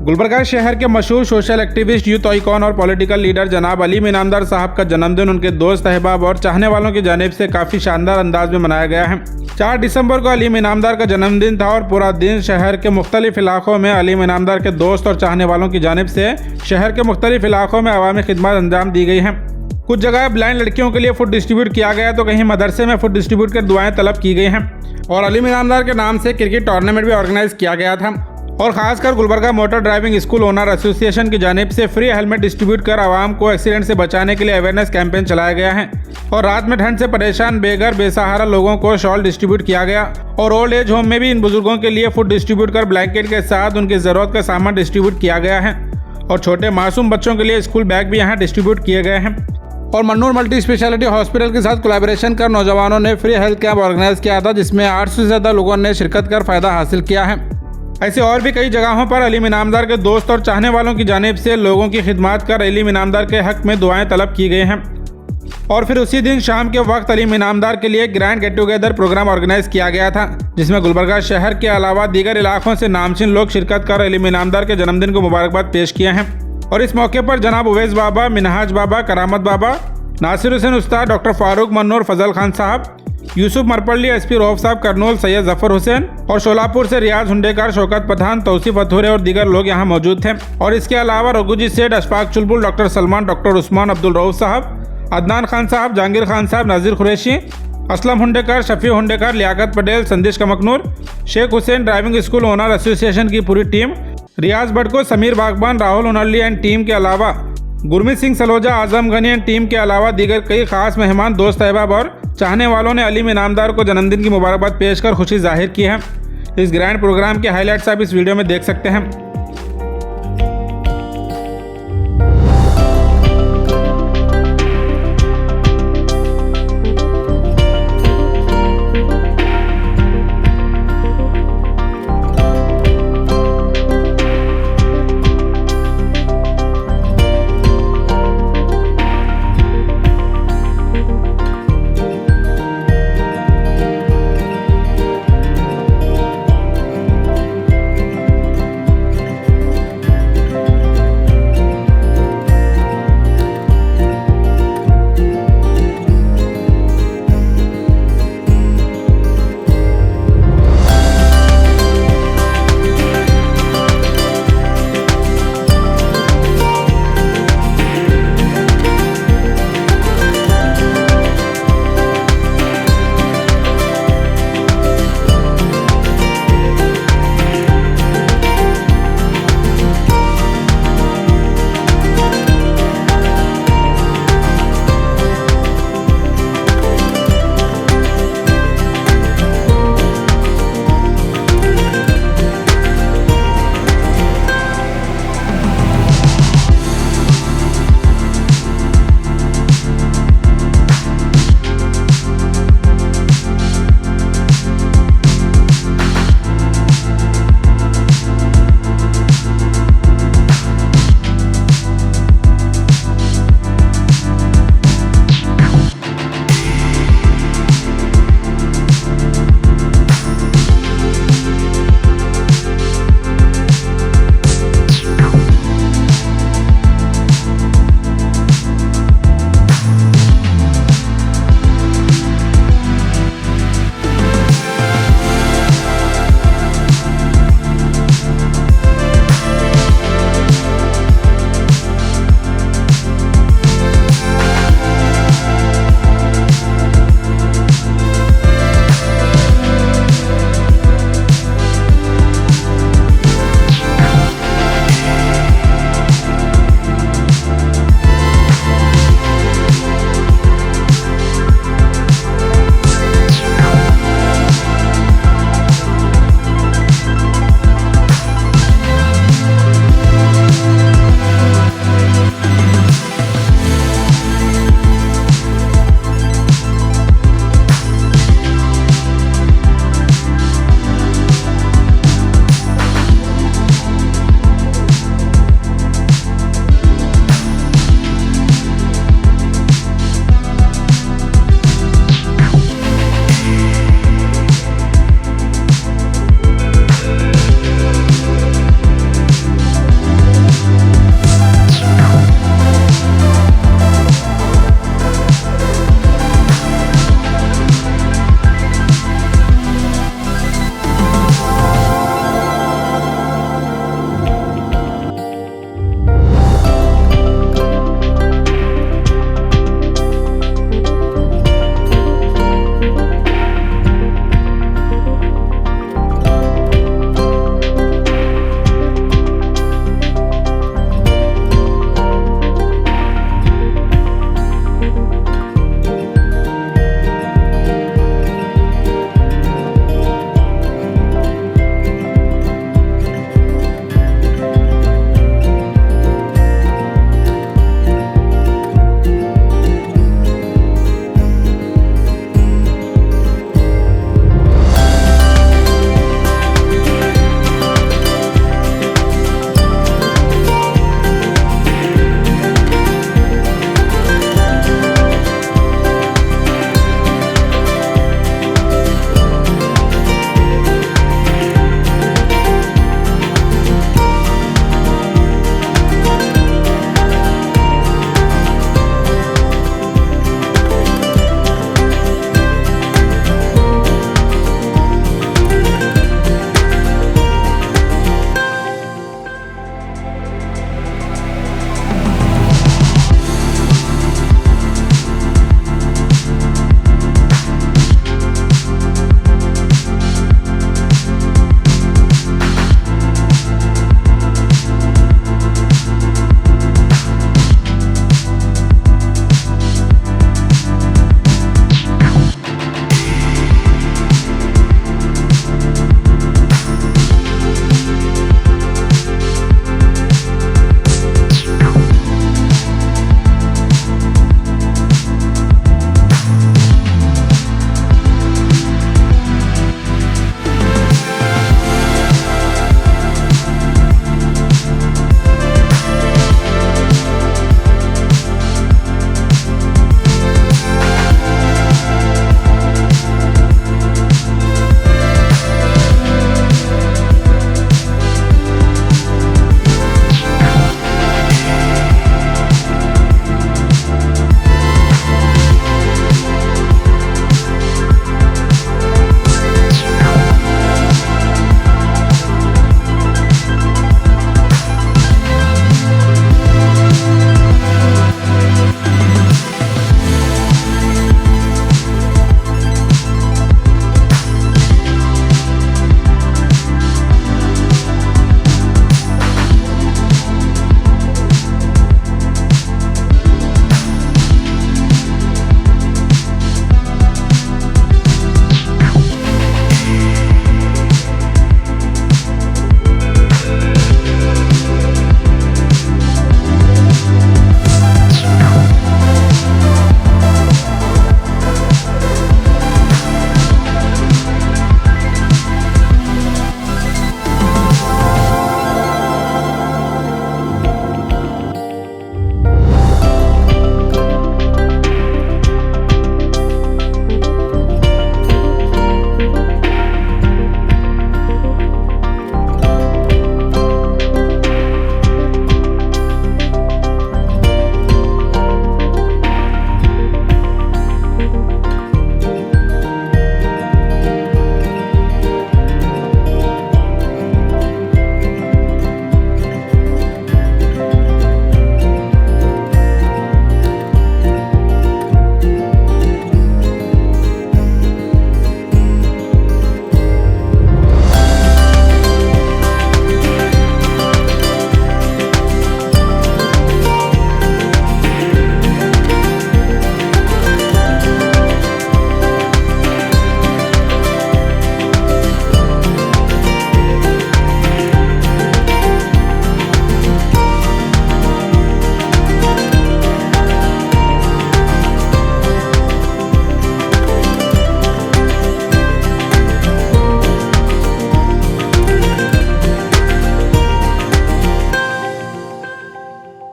गुलबर्गा शहर के मशहूर सोशल एक्टिविस्ट, यूथ आइकॉन और पॉलिटिकल लीडर जनाब अलीम इनामदार साहब का जन्मदिन उनके दोस्त, अहबाब और चाहने वालों की जानिब से काफ़ी शानदार अंदाज में मनाया गया है। 4 दिसंबर को अलीम इनामदार का जन्मदिन था और पूरा दिन शहर के मुख्तलिफ इलाकों में अलीम इनामदार के दोस्त और चाहने वालों की जानिब से शहर के मुख्तलिफ इलाकों में अवामी खिदमत अंजाम दी गई हैं। कुछ जगह ब्लाइंड लड़कियों के लिए फूड डिस्ट्रीब्यूट किया गया तो कहीं मदरसे में फूड डिस्ट्रीब्यूट कर दुआएं तलब की गई हैं और अलीम इनामदार के नाम से क्रिकेट टूर्नामेंट भी ऑर्गेनाइज किया गया था। और ख़ासकर Gulbarga motor driving school owner association की जानिब से फ्री हेलमेट डिस्ट्रीब्यूट कर आवाम को एक्सीडेंट से बचाने के लिए अवेयरनेस कैंपेन चलाया गया है। और रात में ठंड से परेशान बेघर बेसहारा लोगों को शॉल डिस्ट्रीब्यूट किया गया और ओल्ड एज होम में भी इन बुजुर्गों के लिए फूड डिस्ट्रीब्यूट कर ब्लैंकेट के साथ उनकी ज़रूरत का सामान डिस्ट्रीब्यूट किया गया है। और छोटे मासूम बच्चों के लिए स्कूल बैग भी यहाँ डिस्ट्रीब्यूट किए गए हैं। और मन्नूर मल्टी स्पेशलिटी हॉस्पिटल के साथ कोलैबोरेशन कर नौजवानों ने फ्री हेल्थ कैंप ऑर्गेनाइज किया था, जिसमें 800 से ज़्यादा लोगों ने शिरकत कर फ़ायदा हासिल किया है। ऐसे और भी कई जगहों पर अलीम इनामदार के दोस्त और चाहने वालों की जानिब से लोगों की खिदमत कर अलीम इनामदार के हक़ में दुआएं तलब की गई हैं। और फिर उसी दिन शाम के वक्त अलीम इनामदार के लिए grand get together programme organise किया गया था, जिसमें गुलबर्गा शहर के अलावा दीगर इलाकों से नामचीन लोग शिरकत कर अलीम इनामदार के जन्मदिन को मुबारकबाद पेश किए हैं। और इस मौके पर जनाब उवैस बाबा, मिनहाज बाबा, करामत बाबा, नासिर हुसैन उस्ताद, डॉक्टर फारूक मन्नूर, फजल खान साहब, यूसुफ मरपल्ली, एसपी रऊफ साहब करनूल, सैयद जफर हुसैन और शोलापुर से रियाज हुंडेकार, शौकत पठान, तौसीफ अथुरे और दीगर लोग यहाँ मौजूद थे। और इसके अलावा रघुजी सेठ, अशफाक चुलबुल, डॉक्टर सलमान, डॉक्टर उस्मान, अब्दुल रऊफ साहब, अदनान खान साहब, जहांगीर खान साहब, नाजिर Qureshi, Aslam हुंडेकार, Shafi हुंडेकार, Liyaqat Patel, Sandesh Kamkanur, Shaikh Hussain, driving school owner association की पूरी टीम, रियाज बटको, समीर बागबान, राहुल उनल्ली एंड टीम के अलावा गुरमीत सिंह सलोजा, आजम गनी एंड टीम के अलावा दीगर कई खास मेहमान, दोस्त, अहबाब और चाहने वालों ने अलीम इनामदार को जन्मदिन की मुबारकबाद पेश कर खुशी जाहिर की है। इस ग्रैंड प्रोग्राम के हाईलाइट्स आप इस वीडियो में देख सकते हैं।